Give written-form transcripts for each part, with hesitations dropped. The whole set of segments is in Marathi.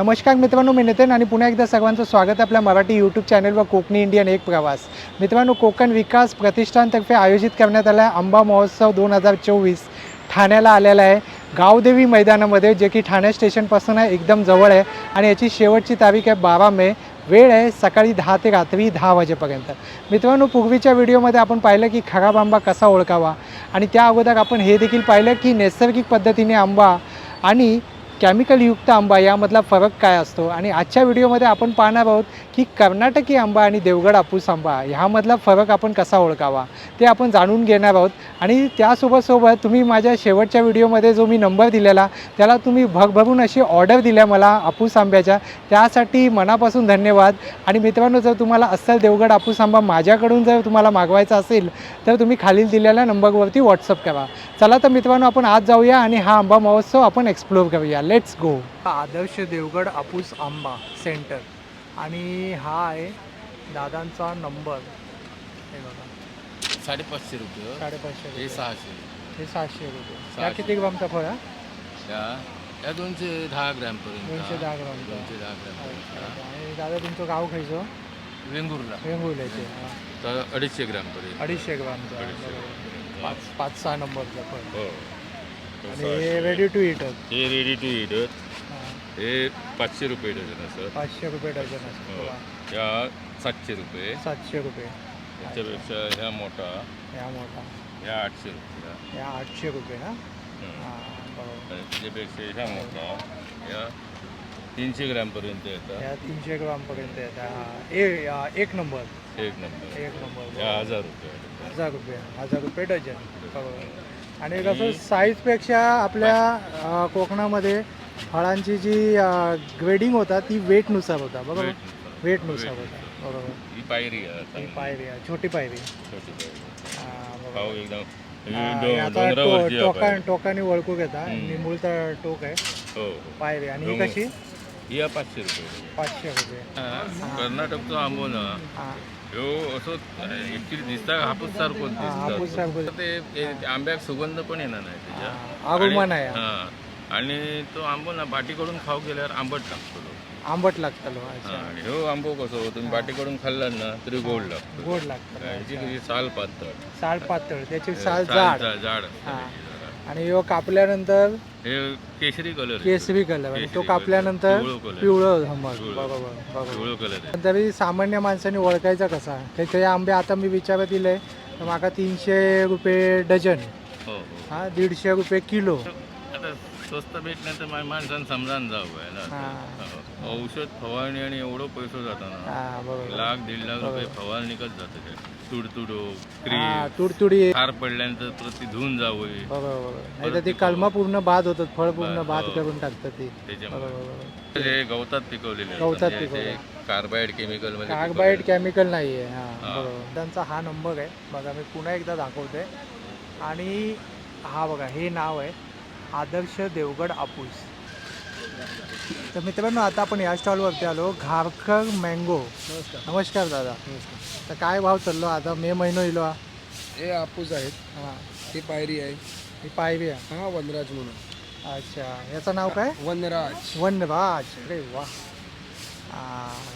नमस्कार मित्रांनो, मी नितीन आणि पुन्हा एकदा सर्वांचं स्वागत आहे आपल्या मराठी यूट्यूब चॅनलवर कोकणी इंडियन एक प्रवास. मित्रांनो, कोकण विकास प्रतिष्ठानतर्फे आयोजित करण्यात आला आहे आंबा महोत्सव 2024 ठाण्याला आलेला आहे. गावदेवी मैदानामध्ये, जे की ठाणे स्टेशनपासून आहे एकदम जवळ आहे आणि याची शेवटची तारीख आहे 12 मे. वेळ आहे सकाळी 10 ते रात्री 10 वाजेपर्यंत. मित्रांनो, पूर्वीच्या व्हिडिओमध्ये आपण पाहिलं की खराब आंबा कसा ओळखावा आणि त्या अगोदर आपण हे देखील पाहिलं की नैसर्गिक पद्धतीने आंबा आणि केमिकलयुक्त आंबा यामधला फरक काय असतो. आणि आजच्या व्हिडिओमध्ये आपण पाहणार आहोत की कर्नाटकी आंबा आणि देवगड हापूस आंबा ह्यामधला फरक आपण कसा ओळखावा ते आपण जाणून घेणार आहोत. आणि त्यासोबत तुम्ही माझ्या शेवटच्या व्हिडिओमध्ये जो मी नंबर दिलेला त्याला तुम्ही भरभरून अशी ऑर्डर दिल्या मला हापूस आंब्याच्या, त्यासाठी मनापासून धन्यवाद. आणि मित्रांनो, जर तुम्हाला अस्सल देवगड हापूस आंबा माझ्याकडून जर तुम्हाला मागवायचा असेल तर तुम्ही खालील दिलेल्या नंबरवरती व्हॉट्सअप करा. चला तर मित्रांनो, आपण आज जाऊया आणि हा आंबा महोत्सव आपण एक्सप्लोर करूया. Let's go. आदर्श देवगड हापूस आंबा सेंटर आणि हा आहे दादांचा नंबर. हे बघा, 550 रुपये. 550 हे रुपये. 600. हे 600 रुपये. या 600. किती ग्रामचा फळ आहे? या 210 ग्रॅमपर्यंत. 210 ग्रामचा. 210 ग्रॅमपर्यंत. आणि दादा तुमचं गाव खायचं? वेंगुर्ला वेंगुर्ल्याचे. तर 250 ग्रॅमपर्यंत. 250 ग्रामचा. 5-6 नंबरचा फळ. हो. आणि हे रेडी टू इट. हे रेडी टू ईट. हे 500 रुपये डझन असं. 500 रुपये डझन असतो. हो. या 700 रुपये. 700 रुपये. त्याच्यापेक्षा ह्या मोठा, ह्या मोठा, ह्या 800 रुपये. ह्या 800 रुपये ना. हां, बरोबर. आणि त्याच्यापेक्षा ह्या मोठा, ह्या 300 ग्रॅमपर्यंत येतात. ह्या 300 ग्रामपर्यंत येतात. एक नंबर. एक नंबर. एक नंबर. ह्या 1000 रुपये. 1000 रुपये डझन. बरोबर. आणि कसं साईजपेक्षा आपल्या कोकणामध्ये फळांची जी ग्रेडिंग होता ती वेटनुसार होता. बरोबर. वेटनुसार होता. बरोबर. ही पायरी आहे. ही पायरी आहे, छोटी पायरी. छोटी पायरी. हां, बरोबर. खाऊ एकदम आता डोंगरावरची पायरी. टोकाने ओळखू घेता. निमुळता टोक आहे, हो. पायरी. आणि ही कशी? ही 500 रुपये. 500 रुपये. कर्नाटकचो आंबो ना हां, ह्यो असो ऍक्च्युली दिसता हापूस सारखो हापूस सारखो. ते आंब्याक सुगंध पण येणार नाही त्याच्या. आगमन आहे. आणि तो आंबो ना बाटीकडून खाऊ गेल्यावर आंबट लागतो. आंबट लागतलो. अच्छा. आणि ह्यो आंबो कसो तुम्ही बाटीकडून खाल्ला ना तरी गोड लागतो. गोड लागतं. ह्याची कशी साल पातळ. साल पातळ, त्याची साल जाड. जाड हां. असते. आणि ह्यो कापल्यानंतर हे केशरी कलर. केसरी कलर. आणि तो केसरी कापल्यानंतर पिवळं color. पिवळं धमक. पिवळं. बरोबर बरोबर. पिवळं कलर आहे. तरी सामान्य माणसाने ओळखायचा कसा? ते आंबे आता मी विचारत दिले तर माका 300 रुपये डझन. हो हो. हां, 150 रुपये किलो. आता स्वस्त भेटण्याचं तर माणसानं समजान जावं आहे ना. हां. औषध फवारणी आणि एवढं पैसे जाताना हां, बरोबर. 1,00,000-1,50,000 रुपये फवारणीकच जातं ते. तुडतुडो हां, क्रीम तुडतुडी. हार पडल्यानंतर परत ती धुवून जावं. बरोबर. नाही तर ती कलमा पूर्ण बाद होतात, फळ पूर्ण बाद हो. करून टाकतात ती. त्याच्यामुळे बरोबर. हे गवतात पिकवलेले गवतात पिकवलेले. कार्बाइड केमिकल मध्ये कार्बाइड केमिकल नाही आहे. हां, हां. बरोबर. त्यांचा हा नंबर आहे बघा, मी पुन्हा एकदा दाखवते. आणि हा बघा, हे नाव आहे आदर्श देवगड हापूस. तर मित्रांनो, आता आपण या स्टॉलवरती आलो, घारकर मँगो. नमस्कार दादा. तर काय भाव चाललो आता? मे महिनो इलो हा. हे हापूस आहेत. हां, ही पायरी आहे. ही पायरी आहे. हा वनराज म्हणून. अच्छा, याचं नाव काय? वनराज. वनराज. अरे वा.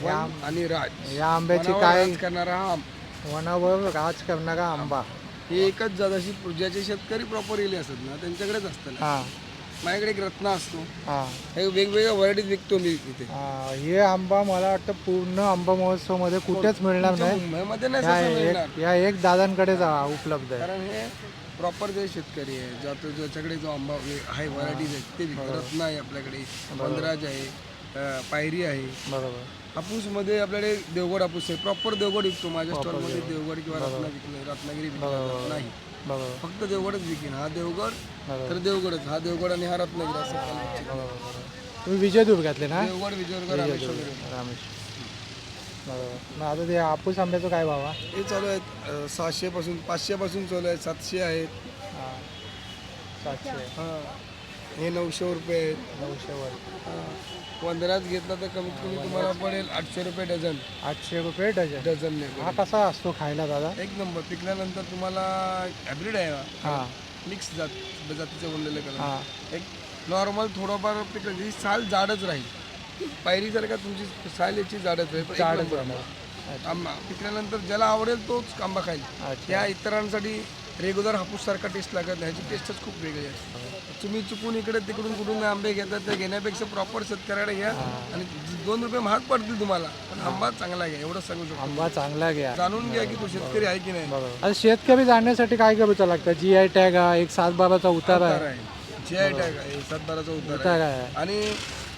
या वन आणि राज. या आंब्याची वनावर काय? राज करणारा हा वनावर राज करणारा आंबा. ही एकच जात अशी ज्याचे शेतकरी प्रॉपर इले असतात ना त्यांच्याकडेच असतं. हां माझ्याकडे एक रत्न असतो. हां. हे वेगवेगळ्या व्हरायटीज विकतो मी इथे. हे आंबा मला वाटतं पूर्ण आंबा महोत्सवमध्ये कुठेच मिळणार नाही. मुंबईमध्ये नाही असं मिळणार. या एक दादांकडेच उपलब्ध आहे. कारण हे प्रॉपर जे शेतकरी आहे ज्याच्याकडे जो आंबा आहे व्हरायटीज आहेत ते विकतात. रत्न आहे आपल्याकडे, वनराज आहे, पायरी आहे. बरोबर. हापूसमध्ये आपल्याकडे देवगड हापूस आहे. प्रॉपर देवगड विकतो. माझ्या स्टॉलमध्ये देवगड किंवा रत्नागिरी विकत नाही. बरोबर. फक्त देवगडच विकेन. हा देवगड बरोबर. तर देवगडच. हा देवगड आणि हा रत्नागिरी असं. बरोबर. तुम्ही विजयदुर्गातले ना? देवगड, विजयदुर्ग, रामेश्वर. रामेश्वर. बरोबर. मग आता ते हापूस आंब्याचं काय भाव आहे? हे चालू आहेत 600 पासून, 500 पासून चालू आहेत, 700 आहेत. हां, 700. हां, हे 900 रुपये आहेत. 900 वर. वनराज घेतला तर कमीत कमी तुम्हाला पडेल 800 रुपये डझन. 800 रुपये डझन. डझनने हा कसा असतो खायला दादा? एक नंबर. पिकल्यानंतर तुम्हाला हायब्रिड आहे. हां मिक्स जातीचं बनलेलं कलर. हां. एक नॉर्मल थोडंफार पिकलं, ही साल जाडच राहील. पायरीसारखा तुमची साल याची जाडच आहे पण एक जाडच नंबर आहे. आंबा. आंबा पिकल्यानंतर ज्याला आवडेल तोच आंबा खाईल. अच्छा. या इतरांसाठी रेग्युलर हापूससारखा टेस्ट लागत नाही, ह्याची टेस्टच खूप वेगळी आहे. तुम्ही चुकून इकडे तिकडून कुठून आंबे घेतात ते घेण्यापेक्षा प्रॉपर शेतकऱ्याकडे घ्या आणि 2 रुपये महाग पडतील तुम्हाला पण आंबा चांगला घ्या एवढं सांगू शकतो. आंबा चांगला घ्या. जाणून घ्या की तो शेतकरी आहे की नाही. बरोबर. आता शेतकरी जाणण्यासाठी काय करायचं लागतं? GI टॅग आहे, एक 7/12चा उतारा आहे. GI टॅग आहे, 7/12चा उतारा उतारा आहे. आहे. आणि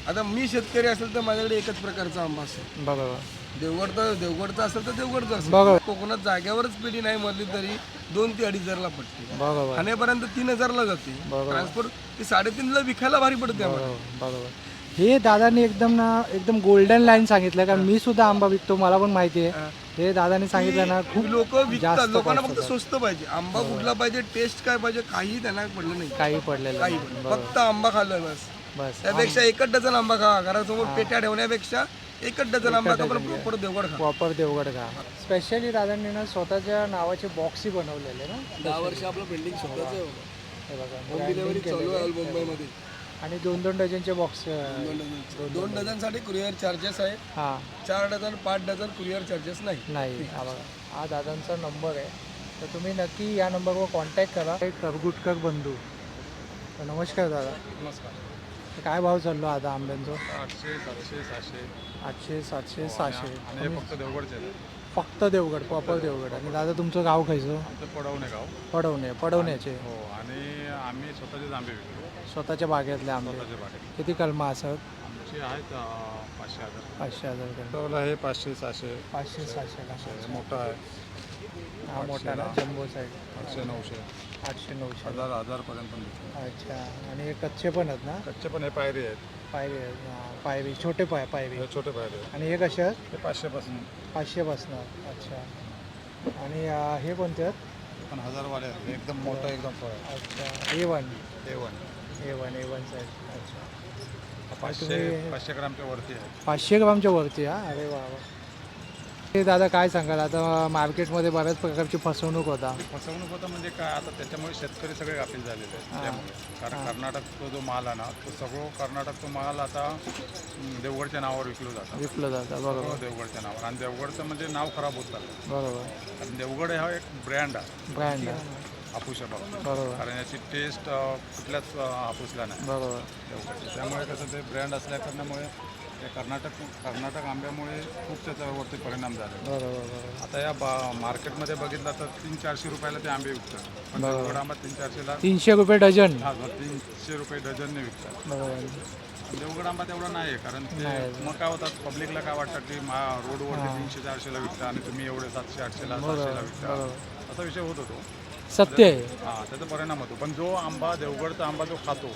आता मी शेतकरी असेल तर माझ्याकडे एकच प्रकारचा आंबा असेल. बरोबर. देवगडचा असेल तर देवगडचा असेल. बरोबर. कोकणात जाग्यावरच पेटी नाही मरली तरी 2 ते 2,500ला पडते. बरोबर. खाण्यापर्यंत 3,000ला जाते. बरोबर. ट्रान्सपोर्ट ती 3,500ला विकायला भारी पडते आम्हाला. बरोबर. हे दादांनी एकदम गोल्डन लाईन सांगितलं, कारण मी सुद्धा आंबा विकतो, मला पण माहिती आहे. हे दादांनी सांगितलं ना, खूप लोक विकतात, जास्त लोकांना cost फक्त होतात. स्वस्त पाहिजे. आंबा कुठला पाहिजे, टेस्ट काय पाहिजे, काही त्यांना पडलं नाही. काही पडलेलं काही नाही. पण. फक्त आंबा खाल्ला बस. बस. त्यापेक्षा 1 डझन आंबा खा. घरासमोर पेट्या ठेवण्यापेक्षा 1 डझन आंबा खा, पण प्रॉपर देवगड खा. प्रॉपर देवगड का. स्पेशली दादांनी ना स्वतःच्या नावाचे बॉक्सही बनवलेले ना. 10 वर्ष आपलं बिल्डिंग स्वतःच आहे. हे बघा, होम डिलिव्हरी चालू आहे मुंबईमध्ये. आणि 2-2 डझनचे बॉक्स. 2 डझनसाठी कुरिअर चार्जेस आहे. हां. 4 डझन 5 डझन कुरिअर चार्जेस नाही. नाही. हा बघा, हा दादांचा नंबर आहे, तर तुम्ही नक्की या नंबरवर कॉन्टॅक्ट करा. करगुटकर बंधू. तर नमस्कार दादा. नमस्कार. तर काय भाव चाललो आता आंब्यांचं? 800, 700, 700 800, 700, 600. आणि हे फक्त देवगडचे आहेत. फक्त देवगड, प्रॉपर देवगड. आणि दादा तुमचं गाव खायचं? आमचं पडवणे गाव. पडवण्याचे. हो, आणि आम्ही स्वतःचेच आंबे विकतो. स्वतःच्या बागेतले आंबे. स्वतःच्या बागेत. किती कलमा असत? आमचे आहेत 500,000. 500,000 कलमा. टोला हे 500, 700. 500, 600 ला. हे मोठा आहे. हा मोठा ना, जम्बो साईड. 800, 900. 800, 900. 1000पर्यंत पण विकतो. अच्छा. आणि हे कच्चे पण आहेत ना? कच्चे पण हे पायरी आहेत. पायरी आहेत. पायरी, छोटे पायरी. हे छोटे पायरी आहेत. आणि हे कसे आहेत? हे 500 पासून 500 पासनं. अच्छा. आणि हे कोणते आहेत? पण 1000 वाले आहेत. एकदम मोठं एकदम फळ आहे. अच्छा. A1. A1 size. अच्छा. 500 ग्रामच्या वरती आहे. 500 ग्रामच्या वरती. हा. अरे वा वा. हे दादा काय सांगाल, आता मार्केटमध्ये बऱ्याच प्रकारची फसवणूक होता. फसवणूक होतं म्हणजे काय, आता त्याच्यामुळे शेतकरी सगळे गाफील झालेले आहेत त्यामुळे. कारण कर्नाटकचा जो माल आहे ना, तो सगळं कर्नाटकचा माल आता देवगडच्या नावावर विकलं जातं. बरोबर. देवगडच्या नावावर. आणि देवगडचं म्हणजे नाव खराब होत चाललं. बरोबर. कारण देवगड हा एक ब्रँड आहे ब्रँड. हापूसच्या बाबतीत. बरोबर. कारण याची टेस्ट कुठल्याच हापूसला नाही बरोबर. देवगडची. त्यामुळे कसं ते ब्रँड असल्या कारणामुळे ते कर्नाटक आंब्यामुळे खूप त्याच्यावरती परिणाम झाले. बरोबर. आता या मार्केटमध्ये बघितलं तर 300-400 रुपयाला ते आंबे विकतात. पण देवगड आंबा 300-400ला 300 रुपये डझन. 300 रुपये डझनने विकतात. बरोबर. देवगड आंबा तेवढा नाही आहे, कारण ते मग काय होतात, पब्लिकला काय वाटतं की रोडवरती 300-400ला विकता आणि तुम्ही एवढे 700-800ला 700ला विकता, असा विषय होत होतो. सत्य आहे. हां, त्याचा परिणाम होतो. पण जो आंबा देवगडचा आंबा जो खातो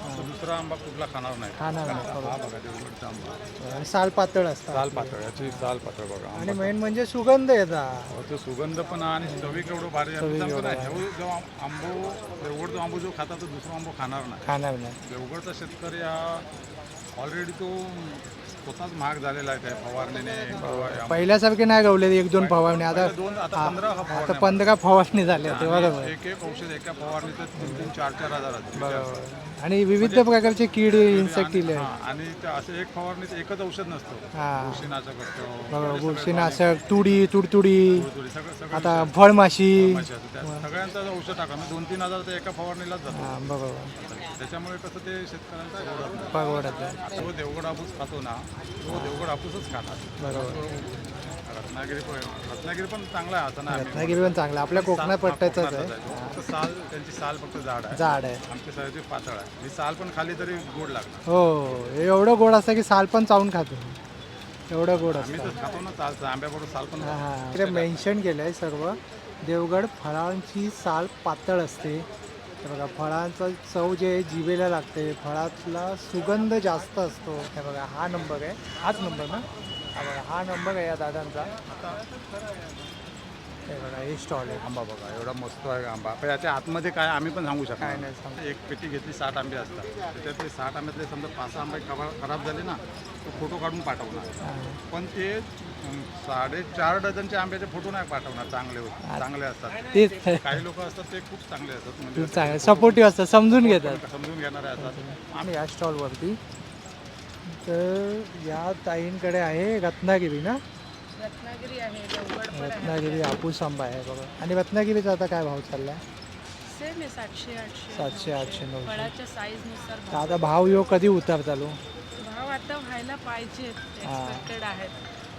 तो दुसरा आंबा कुठला खाणार नाही. खाणार नाही. हा बघा देवगडचा आंबा. आणि साल पातळ असतात. साल पातळ, याची साल पातळ बघा. आणि मेन म्हणजे सुगंध येतात. तो सुगंध पण आणि चवी केवढं भारी आहे. जो आंबो देवगडचा आंबो जो खाता तो दुसरा आंबो खाणार नाही. देवगडचा शेतकरी हा ऑलरेडी तो स्वतःच महाग झालेला आहे. काय फवारणीने पहिल्यासारखे नाही गवले 1-2 फवारणी. आता 15 फवारणी झाल्या. ते बरोबर. एक औषध एका फवारणीचं 3,000-4,000 हजार. बरोबर. आणि विविध प्रकारचे कीड इन्सेक्ट दिले. आणि असं एक फवारणीचं एकच औषध नसतं. बुरशीनाशक असतं. बरोबर. बुरशीनाशक, तुडतुडी, सगळं आता फळमाशी, सगळ्यांचं औषध टाका. 2-3 हजार तर एका फवारणीलाच जातो. बरोबर. त्याच्यामुळे कसं ते शेतकऱ्यांचा परवडत नाही. जो देवगड हापूस खातो ना, तो देवगड हापूसच खाणार. बरोबर. रत्नागिरी पण चांगला आहे असं नाही. रत्नागिरी पण चांगला, आपल्या कोकणात पट्ट्याचाच आहे. फक्त साल, त्यांची साल फक्त जाड आहे. आमची सालाची पातळ आहे. ही साल पण खाली तरी गोड लागणार. हो. एवढं गोड असतं की साल पण चावून खातो. एवढं गोड असतं. आम्ही तर खातो ना साल, आंब्याबरोबर साल पण. इकडे मेन्शन केलं आहे सर्व. देवगड फळांची साल पातळ असते. हे बघा, फळांचा चव जे आहे जिभेला लागते. फळातला सुगंध जास्त असतो. हे बघा, हा नंबर आहे. हाच नंबर ना? हा बघा, हा नंबर आहे या दादांचा. हे बघा, हे स्टॉल आहे. आंबा बघा एवढा मस्त आहे आंबा. पण याच्या आतमध्ये काय आम्ही पण सांगू काय शकतो. नाही सांगू. एक पेटी घेतली 60 आंबे असतात. त्याच्यातले 60 आंब्यातले समजा 5-6 आंबे खराब झाले ना, तो फोटो काढून पाठवणार. पण ते 4.5 डझनचे आंब्याचे फोटो नाही पाठवणार. चांगले असतात. तेच काही लोक असतात ते खूप चांगले असतात, म्हणजे चांगले सपोर्टिव्ह असतात, समजून घेतात. समजून घेणारे असतात. आम्ही या स्टॉलवरती तर या ताईंकडे आहे रत्नागिरी ना, रत्नागिरी आहे, देवगड पण आहे. रत्नागिरी हापूस आंबा आहे बघा. आणि रत्नागिरीचा आता काय भाव चालला आहे? सेम आहे 700-800. 700, 800, 900. फळाच्या साईजनुसार तर आता भाव यो कधी उतार चालू? भाव आता व्हायला पाहिजेत, एक्सपेक्टेड आहेत.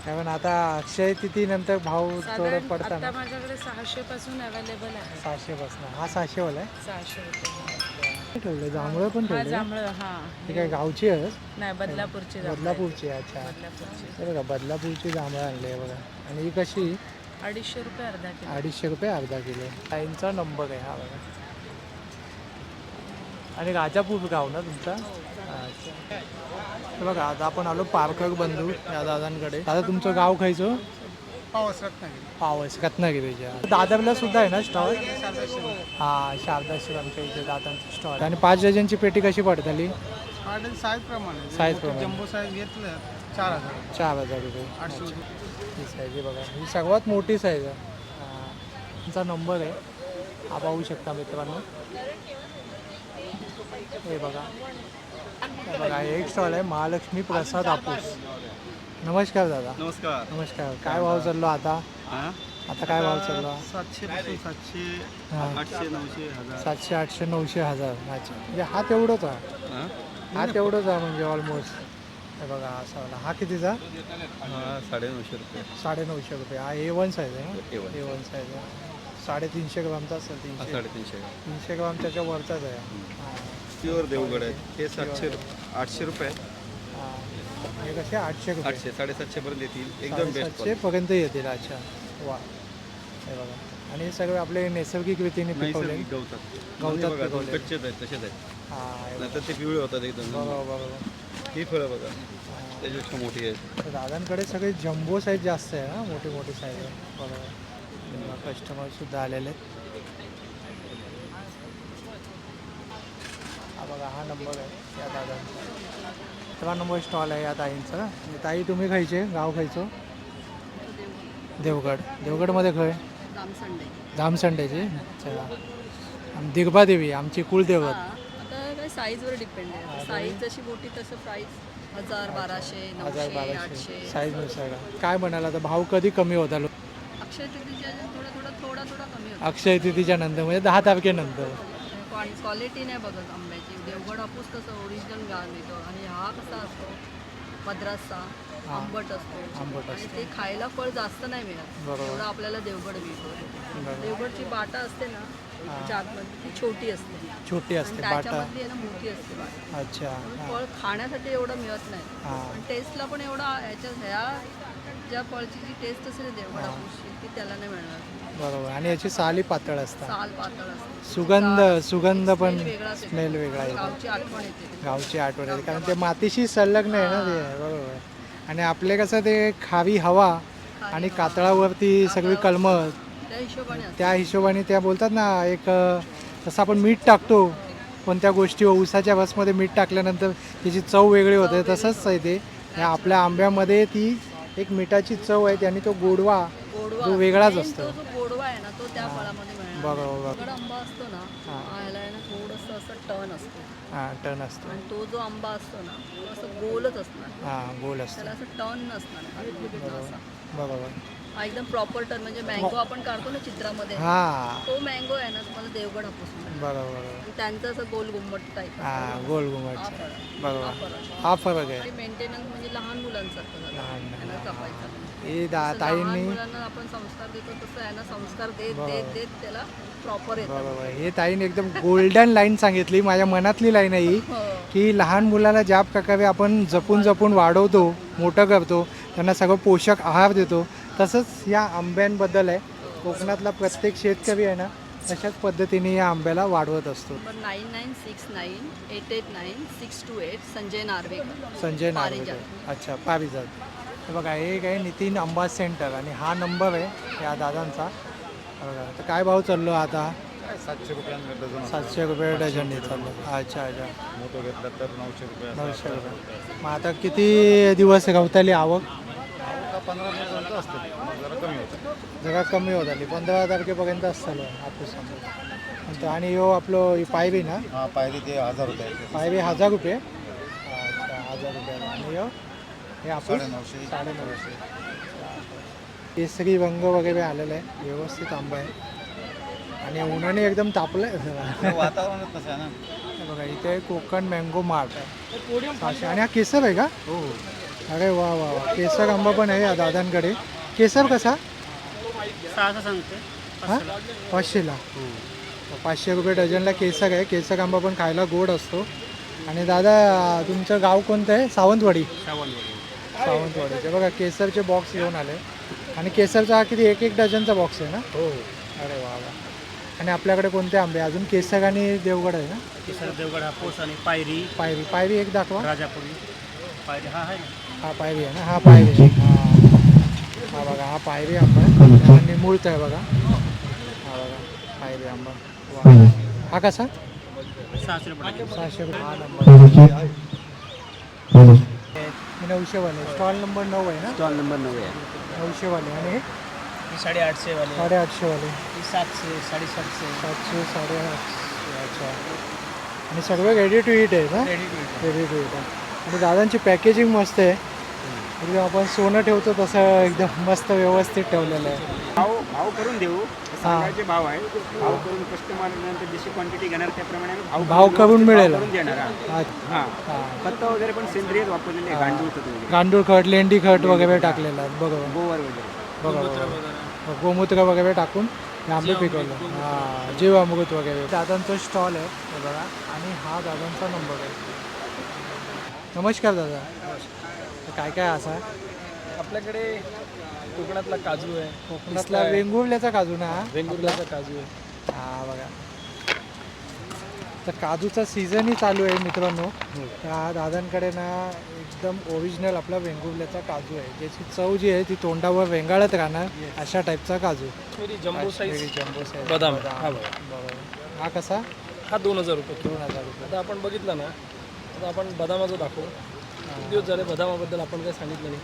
कारण आता अक्षय तिथी नंतर भाव थोडं साधारण पडतात आता ना. माझ्याकडे 600 पासून अवेलेबल आहे. 600 पासून हा 600 वाला आहे. 600 रुपये. ठेवलं जांभळं पण हा ठेवलं. जांभळं, हा ते काय गावची आहे? नाही, बदलापूरचे जांभळं. बदलापूरची आहे. अच्छा, बदलापूरचे हे बघा बदलापूरची जांभळं आणले आहे बघा. आणि ही कशी? 250 रुपये अर्धा किलो. 250 रुपये अर्धा किलो. ताईंचा नंबर आहे हा बघा. आणि राजापूर गाव ना तुमचा? अच्छा. हे बघा आता आपण आलो पारकर बंधू या दादांकडे. दादा तुमचं गाव खायचं? पावस रत्नागिरीच्या. दादरला सुद्धा आहे ना स्टॉल? हा, शारदाश्री आमच्या इथे दादांचा स्टॉल. आणि 5 डझनची पेटी कशी पडताली? साईज प्रमाणे साईज प्रमाणे जम्बो साईज घेतलं 4000. 4000 रुपये. 800 रुपये. ही साईज आहे बघा, ही सर्वात मोठी साईज आहे. तुमचा नंबर आहे हा, पाहू शकता मित्रांनो. हे बघा, हे बघा एक स्टॉल आहे महालक्ष्मी प्रसाद हापूस. नमस्कार दादा. नमस्कार. नमस्कार. काय भाव चाललो आता? आता काय भाव चाललो? 700 पासून 700, हां. 800, 900, 1000. 700, 800, 900, 1000. अच्छा, म्हणजे हा तेवढंच आहे. हां? हा तेवढंच आहे म्हणजे ऑलमोस्ट. हे बघा असा वाला. हा कितीचा? हा 950 रुपये. 950 रुपये. हा A1 साईज आहे ना? A1. A1 साईज आहे. 350 ग्रामचा असेल. हा 300 350. 300 ग्राम त्याच्या वरचाच आहे. हां. प्युअर देवगड आहे. हे 800 रुपये. हां. हे कसे 800 रुपये. 800, 750 पर्यंत येतील. एकदम बेस्ट 700 पर्यंत येतील. अच्छा, वा. हे बघा, आणि हे सगळे आपले नैसर्गिक रीतीने पिकवले. नैसर्गिक गवतात. गवतात बघा, पिकवले. कच्चेच आहेत, तसेच आहेत. हां, हे बघा. नंतर ते पिवळे होतात एकदम. बरोबर बरोबर. ही फळं बघा, त्याच्यापेक्षा मोठी आहेत. तर दादांकडे सगळे जम्बो साईज जास्त आहे ना, मोठी मोठी साईज आहे. बरोबर. कस्टमरसुद्धा आलेले आहेत. हा बघा, हा नंबर आहे या दादांचा. 13 नंबर स्टॉल आहे या ताईंचा. आणि ताई तुम्ही खायचे गाव खायचो? देवगड. देवगडमध्ये खय? धामसंडेची. अच्छा. दिग्बादेवी आमची कुलदेवत. आता काय साईजवर डिपेंड आहे. साईज जशी मोठी तसं प्राईस 1000, 1200, 900, 800. साईजनुसार काय म्हणाल आता भाव कधी कमी होत आलो? अक्षय तृतीयेच्या थोडा कमी होतो. अक्षय तृतीच्या नंतर म्हणजे 10 तारखेनंतर. क्वालिटी नाही बघत आंब्याची. देवगड हापूस कसं ओरिजिनल गाळ मिळतो आणि हा कसा असतो मद्रासचा, आंबट असतो. आंबट आणि ते खायला फळ जास्त नाही मिळत. बरोबर. एवढं आपल्याला देवगड मिळतो. देवगडची बाटा असते ना त्याच्या आतमध्ये ती छोटी असते छोटी आणि असते बाटा. त्याच्यामधली आहे ना मोठी असते बाटा. अच्छा. फळ खाण्यासाठी एवढं मिळत नाही. हां. पण टेस्टला पण एवढा ह्या ज्या फळची जी टेस्ट असेल ना देवगड हापूसची ती त्याला नाही मिळणार. बरोबर. आणि याची साली पातळ असतात. साल पातळ असते. सुगंध पण वेगळाच येतो. स्मेल वेगळा येतो. गावची आठवण येते. गावची आठवण येते कारण ते मातीशी संलग्न आहे ना ते. बरोबर. आणि आपले कसं ते खावी हवा आणि कातळावरती सगळी कलमं, त्या हिशोबाने असते. त्या हिशोबाने त्या बोलतात ना एक जसं आपण मीठ टाकतो कोणत्या गोष्टी ऊसाच्या रसमध्ये मीठ टाकल्यानंतर त्याची चव वेगळी होते, तसंच आहे ते. या आपल्या आंब्यामध्ये ती एक मिठाची चव आहे आणि तो गोडवा जो वेगळाच main असतो. तो जो गोडवा आहे ना तो त्या फळामध्ये मिळणार. बरोबर. देवगड आंबा असतो ना ह्याला आहे ना थोडंसं असं टर्न असतो हां, टर्न असतो. आणि तो जो आंबा असतो ना तो असं गोलच असणार. हां, गोल असतो. त्याला असं टर्न नसणार असा. बरोबर. हा एकदम प्रॉपर टर्न म्हणजे मँगो आपण काढतो ना चित्रामध्ये हां, तो मँगो आहे ना तुम्हाला देवगड हापूस मिळेल. बरोबर बरोबर. आणि त्यांचं असं गोल घुम्मट टाईप. हां, गोल घुमट. हा फळ. बरोबर. हा फरक आहे. आणि मेंटेनन्स म्हणजे लहान मुलांसारखं झालं. लहान त्यांना जपायचं. हे लहान ताईंनी मुलांना आपण संस्कार देतो तसं आहे ना संस्कार देत देत देत त्याला प्रॉपर येतं. बरोबर. हे ताईने एकदम गोल्डन लाईन सांगितली. माझ्या मनातली लाईन आहे ही, हो. की लहान मुलाला ज्या प्रकारे आपण जपून जपून वाढवतो, मोठं करतो, त्यांना सगळं पोषक आहार देतो, तसंच या आंब्यांबद्दल आहे. कोकणातला प्रत्येक शेतकरी आहे ना तशाच पद्धतीने या आंब्याला वाढवत असतो. नंबर 9969889628 संजय नार्वेकर. संजय नार्वेकर. अच्छा, पारिजात. हे बघा, हे काय नितीन आंबा सेंटर आणि हा नंबर आहे या दादांचा. बघा तर काय भाव चाललो आता? 700 रुपयांना डझन. 700 रुपये डझनने चाललो. अच्छा अच्छा. मोठं घेतलं तर 900 रुपये. 900 रुपये. मग आता किती दिवस गवताली आवक? 15% असते, मग जरा कमी होतं. जरा कमी होत आली. 15 तारखेपर्यंत असतं हापूस आंबा. आणि यो आपलं ही पायबी ना? हां, पायरी ते 1000 रुपये. पायबी 1000 रुपये. अच्छा, 1000 रुपये. आणि हो हे हापूस 950. केसरी रंग वगैरे आलेला आहे, व्यवस्थित आंबा आहे आणि उन्हाने एकदम तापलंय. वातावरणच तसं आहे ना. हे बघा इथे कोकण मँगो मार्ट आहे 600. आणि हा केसर आहे का? हो अरे वा वा वा, केसर आंबा पण आहे या दादांकडे. केसर कसा? 600 सांगते. हां 500ला. 500 रुपये डझनला केसर आहे. केसर आंबा पण खायला गोड असतो. आणि दादा तुमचं गाव कोणतं आहे? सावंतवाडी. सावंतवाडीचे बघा केसरचे बॉक्स घेऊन आले. आणि केसरचा हा किती एक डझनचा बॉक्स आहे ना? हो अरे वा वा. आणि आपल्याकडे कोणते आंबे? अजून केसर आणि देवगड आहे ना? केसर, देवगड, हापूस आणि पायरी, पायरी एक दाखवा. राजापुरी. पायरी हा आहे ना. हा पायरी आहे ना? हा पायरी आहे. हा बघा हा पायरी आंबा आहे आणि मूळत आहे बघा. हा बघा पायरी आंबा. वा. हा कसा? 600 रुपये. 600 रुपये. हा नंबर 900वाले. स्टॉल नंबर 9 आहे ना? स्टॉल नंबर 9 आहे. 900वाले. आणि हे 850 वाले, 850वाले. 700, 750. 700, 850. अच्छा. आणि सर्व रेडी टू ईट आहे ना? रेडी टू ईट आहे. आणि दादांची पॅकेजिंग मस्त आहे. एकदम आपण सोनं ठेवतो तसं एकदम मस्त व्यवस्थित ठेवलेलं आहे. भाव करून देऊ. सांगायचे भाव आहे. भाव करून कस्टमर नंतर जशी क्वांटिटी घेणार त्याप्रमाणे आम्ही भाव करून मिळेल. करून देणार. हां खत वगैरे पण सेंद्रिय वापरलेले आहे. गांडूळ खत वगैरे, गांडूळ खत, लेंडी खत वगैरे टाकलेलं आहे. बरोबर गोवर वगैरे. बघा गोमूत्र वगैरे टाकून हे आंबे पिकवलं. हां जीवामृत वगैरे. दादांचा स्टॉल आहे हे बघा. आणि हा दादांचा नंबर आहे. नमस्कार दादा. काय काय असा? आपल्याकडे कोकणातला काजू आहे, कोकणातला वेंगुर्ल्याचा काजू ना? वेंगुर्ल्याचा काजू आहे. हा बघा तर काजूचा सीझनही चालू आहे मित्रांनो. त्या दादांकडे ना एकदम ओरिजिनल आपला वेंगुर्ल्याचा काजू आहे. ज्याची चव जी आहे ती तोंडावर वेंगाळत राहणार अशा टाईपचा काजू. जम्बो साईज जम्बो साईज बदाम. बरोबर. हा कसा? हा 2000 रुपये. 2000 रुपये. आता आपण बघितलं ना, आता आपण बदामाचं दाखवू. किती दिवस झाले बदामाबद्दल आपण काही सांगितलं नाही.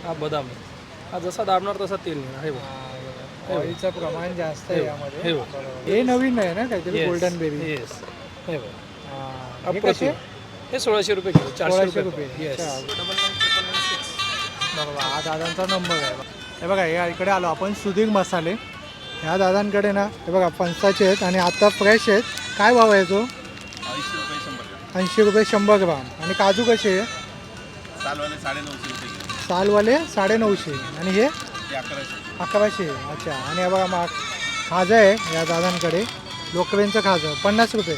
हा बदाम आहे. हा जसा दाबणार तसा तेल नाही. हे बघ, ऑइलचं प्रमाण जास्त आहे यामध्ये. हे बघ. हे नवीन आहे ना काहीतरी गोल्डन बेबी. येस. हे बघ. हे कसे? हे 1600 रुपये किलो. 400 रुपये. येस. बघा हा दादांचा नंबर आहे. हे बघा या इकडे आलो आपण सुधीर मसाले. ह्या दादांकडे ना हे बघा फणसाचे आहेत आणि आता फ्रेश आहेत. काय भाव आहे तो? 80 रुपये 100 ग्राम. आणि काजू कसे आहे? सालवाले 950 रुपये किलो. सालवाले 950. आणि हे ते 1100. 1100. अच्छा. आणि हे बघा खाजं आहे या दादांकडे. लोकवेंचं खाजं 50 रुपये.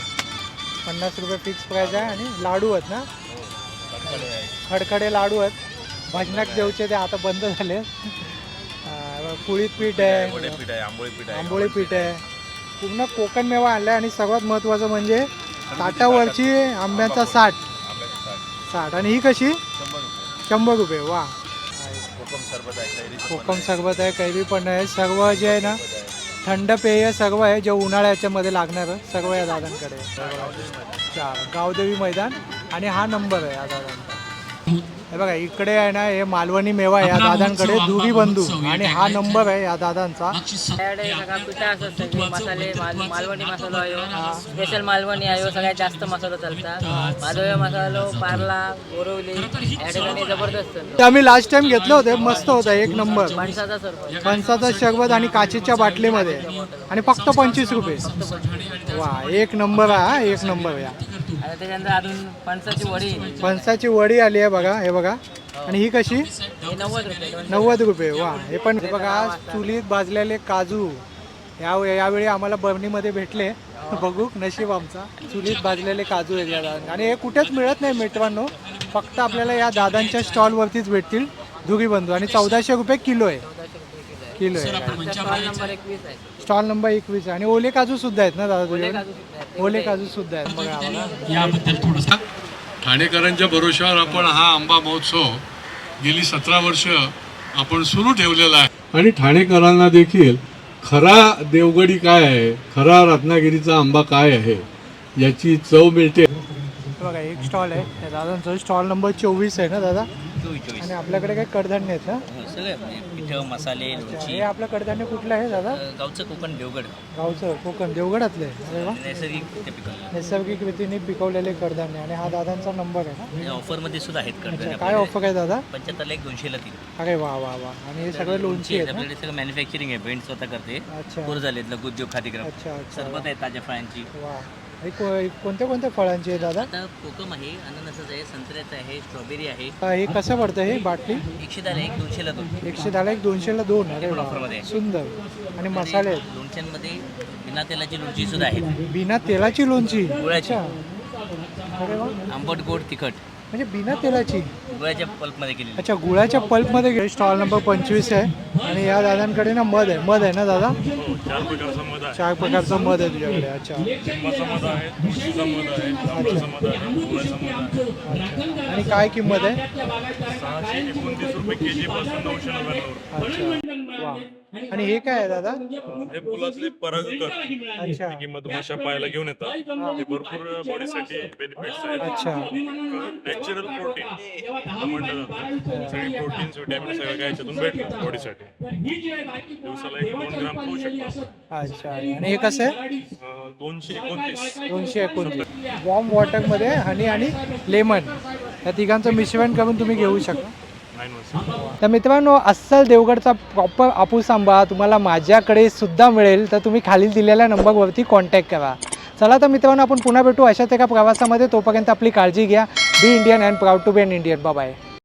50 रुपये फिक्स प्राईज आहे. आणि लाडू आहेत ना? खडखडे लाडू आहेत. भजनाक देवचे ते आता बंद झाले. कुळीत पीठ आहे, पीठ आहे, आंबोळी पीठ आहे. आंबोळी पीठ आहे. पूर्ण कोकण मेवा आणला आहे. आणि सर्वात महत्त्वाचं म्हणजे ताटावरची आंब्याचा 60. आणि ही कशी? 100 रुपये. वा. कोकम सरबत आहे, कैरी कोकम सरबत आहे, कैरी पण आहे. सर्व जे आहे ना थंड पेय सर्व आहे जे उन्हाळ्याच्यामध्ये लागणारं सर्व या दादांकडे. 4 गावदेवी मैदान. आणि हा नंबर आहे या दादांचा. हे बघा इकडे आहे ना हे मालवणी मेवा आहे या दादांकडे. दुरी बंधू. आणि हा नंबर आहे या दादांचा. त्याकडे सगळा पिठा असत. सगळे मसाले मालवणी मसालो आहे, स्पेशल मालवणी आहे. सगळ्यात जास्त मसालो चालतात. माधव मसालो, पार्ला, बोरवली या ठिकाणी जबरदस्त. ते आम्ही लास्ट टाइम घेतलं होतं. मस्त होतं एक नंबर. माणसाचा सरबत, फणसाचा शरबत आणि काचेच्या बाटलीमध्ये. आणि फक्त 25 रुपये. वा एक नंबर आहे हा. एक नंबर या. आता त्याच्यानंतर अजून फणसाची वडी, फणसाची वडी आली आहे बघा. हे बघा. आणि ही कशी? हे 90 रुपये. 90 रुपये. वा. हे पण हे बघा चुलीत भाजलेले काजू यावेळी आम्हाला बर्नीमध्ये भेटले. बघू नशीब आमचा. चुलीत भाजलेले काजू आहेत या दादा. आणि हे कुठेच मिळत नाही मित्रांनो. फक्त आपल्याला या दादांच्या स्टॉलवरतीच भेटतील. दुगी बंधू. आणि 1400 रुपये किलो आहे. किलो आहे. स्टॉल नंबर 21 आहे. Stall number 21. आणि ओले काजू सुद्धा आहेत ना दादा तुझ्याकडे? काजू सुद्धा आहे. ओले काजू सुद्धा आहेत बघा. ठाणेकरांच्या भरोश्यावर आपण हा आंबा महोत्सव गेली 17 वर्ष आपण सुरू ठेवलेला आहे. आणि ठाणेकरांना देखील खरा देवगडी काय आहे, खरा रत्नागिरीचा आंबा काय आहे याची चव मिळते. बघा एक स्टॉल आहे. दादांचा स्टॉल नंबर 24 आहे ना दादा? चोवीस आणि आपल्याकडे काही कडधान्य आहेत ना? सगळे पिठं मसाले अच्छा, लोणची हे आपलं कडधान्य कुठलं आहे दादा? गावचं कोकण देवगड गावचं कोकण देवगडातले. अरे वा, नैसर्गिक ते पिकवलं नैसर्गिक रीतीने पिकवलेले कडधान्य. आणि हा दादांचा नंबर आहे ना? ऑफरमध्ये सुद्धा आहेत अच्छा, कडधान्य काय ऑफर आहे दादा? 75ला 1 200ला 3 अरे वा वा वा. आणि हे सगळे लोणची आहेत ना? आपल्याकडे सगळं मॅन्युफॅक्चरिंग आहे भेंड स्वतः करते अच्छा कोर झालेत लघुउद्योग खाद्यग्राम अच्छा अच्छा. सरबत आहे ताज्या फळांची वा. हे कोणत्या कोणत्या फळांची आहे दादा? आता कोकम आहे अननसाचं आहे संत्र्याचं आहे स्ट्रॉबेरी आहे हे कसं पडतं हे बाटली? 110ला 1 200ला 2 110ला 1 200ला 2. अरे वा, ऑफरमध्ये आहे. सुंदर. आणि मसाले आहेत. लोणच्यांमध्ये बिना तेलाची लोणची सुद्धा आहे बिना तेलाची लोणची? गुळाची. अच्छा. अरे वा, आंबट गोड तिखट म्हणजे बिना तेलाची. गुळाच्या पल्पमध्ये केलेली अच्छा, गुळाच्या पल्पमध्ये घे. स्टॉल नंबर 25 आहे. आणि या दादांकडे ना मध आहे. मध आहे ना दादा? 4 प्रकारचं मध आहे तुझ्याकडे. अच्छा अच्छा. आणि काय किंमत आहे? 629 रुपये केजी पासून 999. अच्छा वा. आणि हे काय आहे दादा? हे फुलातले परागकर अच्छा किंमत माशा पाहायला घेऊन येतात हे भरपूर बॉडीसाठी बेनिफिट्स आहेत. अच्छा नॅचरल प्रोटीन म्हटलं जातं सगळे प्रोटीन्स विटॅमिन सगळं काय याच्यातून भेटतात बॉडीसाठी. दिवसाला 1-2 ग्राम खाऊ शकतो. अच्छा. आणि हे कसं आहे? 229. 229. वॉर्म वॉटरमध्ये हनी आणि लेमन या तिघांचं मिश्रण करून तुम्ही घेऊ शकता. 9 वर्ष. तर मित्रांनो, अस्सल देवगडचा प्रॉपर हापूस आंबा तुम्हाला माझ्याकडे सुद्धा मिळेल. तर तुम्ही खालील दिलेल्या नंबरवरती कॉन्टॅक्ट करा. चला तर मित्रांनो, आपण पुन्हा भेटू अशाच एका प्रवासामध्ये. तोपर्यंत आपली काळजी घ्या. Be Indian and proud to be an Indian. Bye.